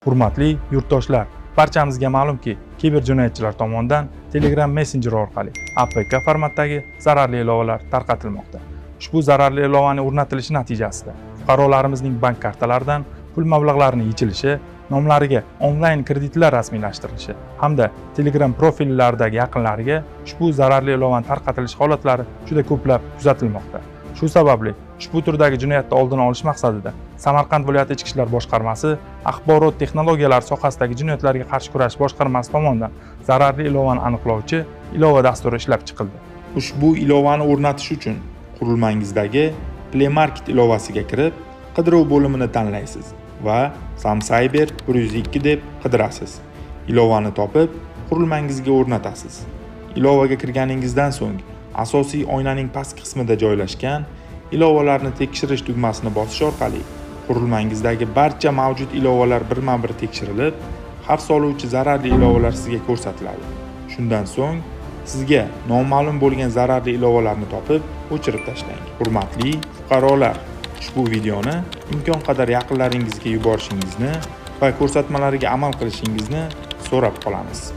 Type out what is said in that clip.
Hurmatli yurtdoshlar, barchamizga ma'lumki, kiberjinoyatchilar tomonidan Telegram Messenger orqali APK formatdagi zararli ilovalar tarqatilmoqda. Ushbu zararli ilovaning o'rnatilishi natijasida fuqarolarimizning bank kartalaridan pul mablag'larining yechilishi, nomlariga onlayn kreditlar rasmiylashtirilishi hamda Telegram profillardagi yaqinlariga ushbu zararli ilovani tarqatilish holatlari juda ko'plab kuzatilmoqda. Shu sababli ushbu turdagi jinoyatni oldini olish maqsadida Samarqand viloyati Ichki ishlar boshqarmasi axborot texnologiyalari sohasidagi jinoyatlarga qarshi kurash boshqarmasi tomonidan zararli ilovani aniqlovchi ilova dasturi ishlab chiqildi. Ushbu ilovani o'rnatish uchun qurilmangizdagi Play Market ilovasiga kirib, qidiruv bo'limini tanlaysiz va Samcyber 102 deb qidirasiz. Ilovani topib, qurilmangizga o'rnatasiz. Ilovaga kirganingizdan so'ng asosiy oynaning pastki qismida joylashgan ilovalarni tekshirish tugmasini bosish orqali qurilmangizdagi barcha mavjud ilovalar birma-bir tekshirilib, xavf soluvchi zararli ilovalar sizga ko'rsatiladi. Shundan so'ng sizga noma'lum bo'lgan zararli ilovalarni topib, o'chirib tashlang. Hurmatli fuqarolar, ushbu videoni imkon qadar yaqinlaringizga yuborishingizni va ko'rsatmalariga amal qilishingizni so'rab qolamiz.